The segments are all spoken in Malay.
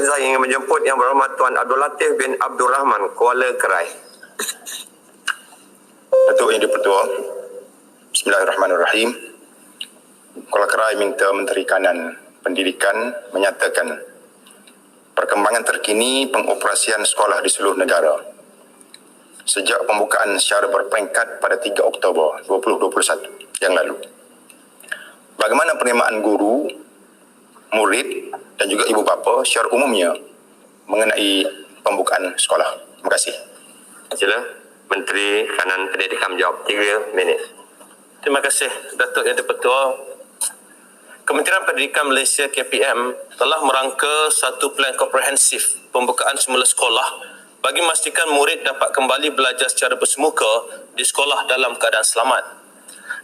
saya ingin menjemput Yang Berhormat Tuan Abdul Latif bin Abdul Rahman, Kuala Kerai. Datuk Yang di-Pertua, Bismillahirrahmanirrahim. Kuala Kerai minta Menteri Kanan Pendidikan menyatakan perkembangan terkini pengoperasian sekolah di seluruh negara sejak pembukaan secara berperingkat pada 3 Oktober 2021 yang lalu. Bagaimana penerimaan guru, murid dan juga ibu bapa secara umumnya mengenai pembukaan sekolah? Terima kasih. Sila Menteri Kanan Pendidikan menjawab 3 minit. Terima kasih Datuk Yang di-Pertua. Kementerian Pendidikan Malaysia KPM telah merangka satu plan komprehensif pembukaan semula sekolah bagi memastikan murid dapat kembali belajar secara bersemuka di sekolah dalam keadaan selamat.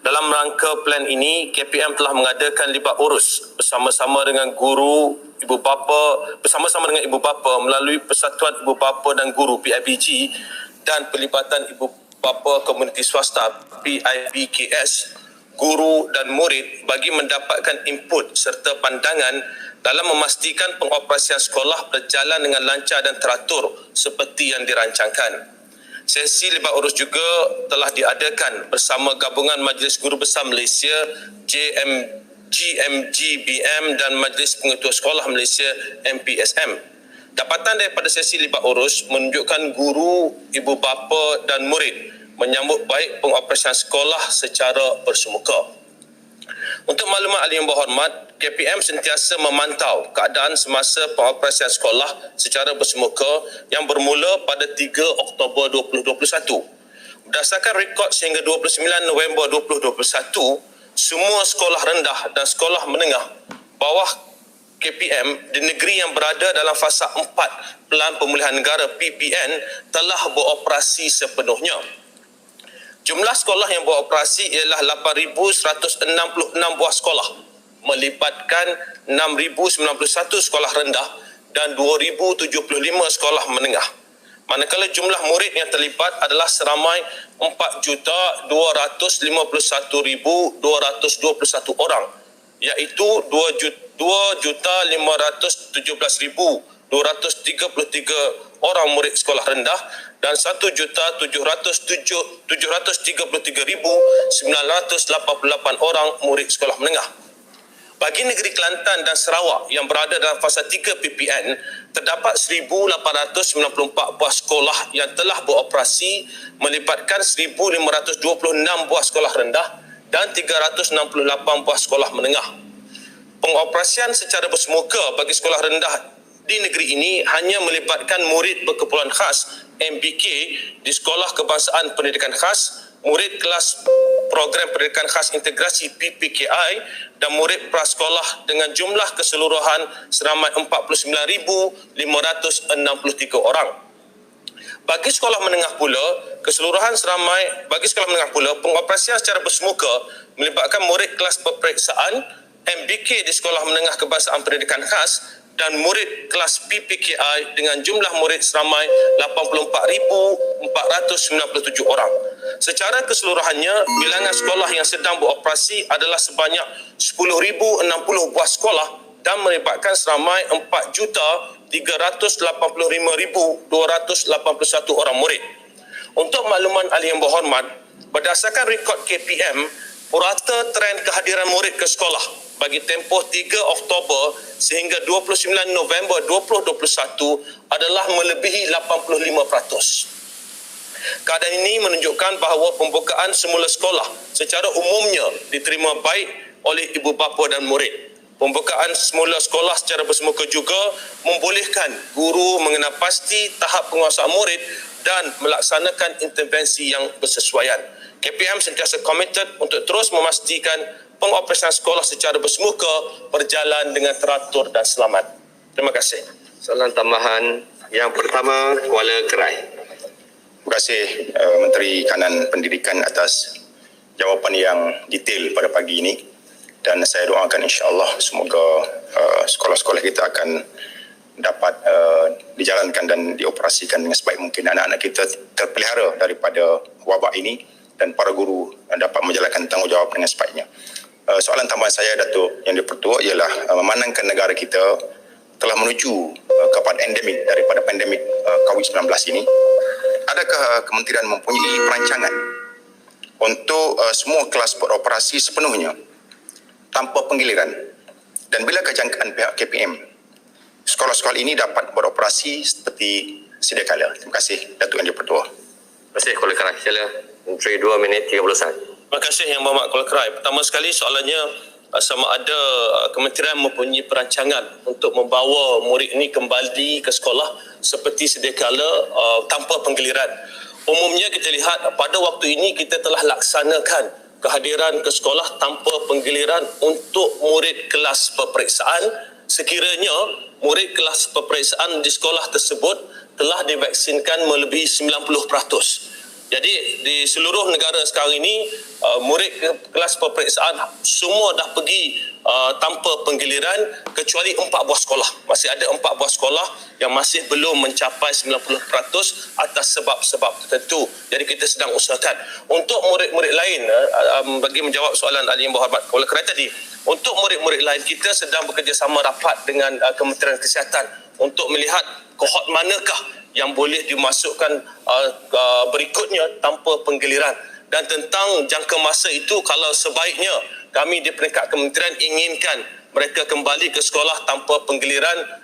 Dalam rangka plan ini, KPM telah mengadakan libat urus bersama-sama dengan ibu bapa melalui Persatuan Ibu Bapa dan Guru PIBG dan pelibatan ibu bapa komuniti swasta PIBKS, guru dan murid bagi mendapatkan input serta pandangan dalam memastikan pengoperasian sekolah berjalan dengan lancar dan teratur seperti yang dirancangkan. Sesi libat urus juga telah diadakan bersama Gabungan Majlis Guru Besar Malaysia GMGBM dan Majlis Pengetua Sekolah Malaysia MPSM. Dapatan daripada sesi libat urus menunjukkan guru, ibu bapa dan murid menyambut baik pengoperasian sekolah secara bersemuka. Untuk maklumat ahli yang berhormat, KPM sentiasa memantau keadaan semasa pengoperasian sekolah secara bersemuka yang bermula pada 3 Oktober 2021. Berdasarkan rekod sehingga 29 November 2021, semua sekolah rendah dan sekolah menengah bawah KPM di negeri yang berada dalam fasa 4 Pelan Pemulihan Negara PPN telah beroperasi sepenuhnya. Jumlah sekolah yang beroperasi ialah 8,166 buah sekolah, melibatkan 6,091 sekolah rendah dan 2,075 sekolah menengah. Manakala jumlah murid yang terlibat adalah seramai 4,251,221 orang, iaitu 2,517,233 orang murid sekolah rendah dan 1,733,988 orang murid sekolah menengah. Bagi negeri Kelantan dan Sarawak yang berada dalam fasa 3 PPN, terdapat 1,894 buah sekolah yang telah beroperasi melibatkan 1,526 buah sekolah rendah dan 368 buah sekolah menengah. Pengoperasian secara bersemuka bagi sekolah rendah di negeri ini hanya melibatkan murid berkeperluan khas MBK di Sekolah Kebangsaan Pendidikan Khas, murid kelas program pendidikan khas integrasi PPKI dan murid prasekolah dengan jumlah keseluruhan seramai 49,563 orang. Bagi sekolah menengah pula, pengoperasian secara bersemuka melibatkan murid kelas peperiksaan MBK di Sekolah Menengah Kebangsaan Pendidikan Khas dan murid kelas PPKI dengan jumlah murid seramai 84,497 orang. Secara keseluruhannya, bilangan sekolah yang sedang beroperasi adalah sebanyak 10,060 buah sekolah dan melibatkan seramai 4,385,281 orang murid. Untuk makluman ahli yang berhormat, berdasarkan rekod KPM, purata tren kehadiran murid ke sekolah bagi tempoh 3 Oktober sehingga 29 November 2021 adalah melebihi 85%. Keadaan ini menunjukkan bahawa pembukaan semula sekolah secara umumnya diterima baik oleh ibu bapa dan murid. Pembukaan semula sekolah secara bersemuka juga membolehkan guru mengenal pasti tahap penguasaan murid dan melaksanakan intervensi yang bersesuaian. KPM sentiasa komited untuk terus memastikan pengoperasian sekolah secara bersemuka berjalan dengan teratur dan selamat. Terima kasih. Soalan tambahan yang pertama, Kuala Kerai. Terima kasih Menteri Kanan Pendidikan atas jawapan yang detail pada pagi ini, dan saya doakan insya-Allah semoga sekolah-sekolah kita akan dapat dijalankan dan dioperasikan dengan sebaik mungkin. Anak-anak kita terpelihara daripada wabak ini dan para guru dapat menjalankan tanggungjawab dengan sebaiknya. Soalan tambahan saya, Datuk Yang di-Pertua, ialah memandangkan negara kita telah menuju kepada endemik daripada pandemik COVID-19 ini, adakah kementerian mempunyai perancangan untuk semua kelas beroperasi sepenuhnya tanpa penggiliran, dan bilakah jangkaan pihak KPM sekolah-sekolah ini dapat beroperasi seperti sedia kala? Terima kasih, Datuk Yang di-Pertua. Terima kasih, Kuala Krai. Sila, Menteri 2 minit 30 saat. Terima kasih Yang Berhormat Kuala Krai. Pertama sekali soalannya sama ada kementerian mempunyai perancangan untuk membawa murid ini kembali ke sekolah seperti sedia kala tanpa penggiliran. Umumnya kita lihat pada waktu ini kita telah laksanakan kehadiran ke sekolah tanpa penggiliran untuk murid kelas peperiksaan sekiranya murid kelas peperiksaan di sekolah tersebut telah divaksinkan melebihi 90%. Jadi di seluruh negara sekarang ini murid kelas peperiksaan semua dah pergi tanpa penggiliran kecuali 4 buah sekolah. Masih ada 4 buah sekolah yang masih belum mencapai 90% atas sebab-sebab tertentu. Jadi kita sedang usahakan. Untuk murid-murid lain, bagi menjawab soalan Ahli Yang Berhormat Kuala Krai tadi, untuk murid-murid lain kita sedang bekerjasama rapat dengan Kementerian Kesihatan untuk melihat kohort manakah yang boleh dimasukkan berikutnya tanpa penggiliran. Dan tentang jangka masa itu, kalau sebaiknya kami di peringkat kementerian inginkan mereka kembali ke sekolah tanpa penggiliran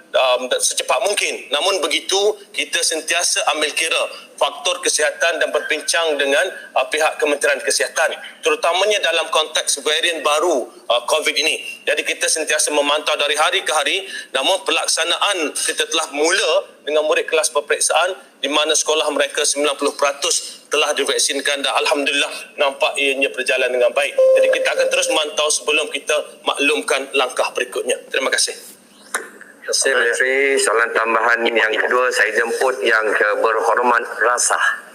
secepat mungkin. Namun begitu, kita sentiasa ambil kira faktor kesihatan dan berbincang dengan pihak Kementerian Kesihatan, terutamanya dalam konteks varian baru COVID ini. Jadi kita sentiasa memantau dari hari ke hari, namun pelaksanaan kita telah mula dengan murid kelas peperiksaan di mana sekolah mereka 90% telah divaksinkan dan Alhamdulillah nampak ianya berjalan dengan baik. Jadi kita akan terus memantau sebelum kita maklumkan langkah berikutnya. Terima kasih. Terima kasih Menteri. Soalan tambahan yang kedua saya jemput Yang Berhormat Rasah.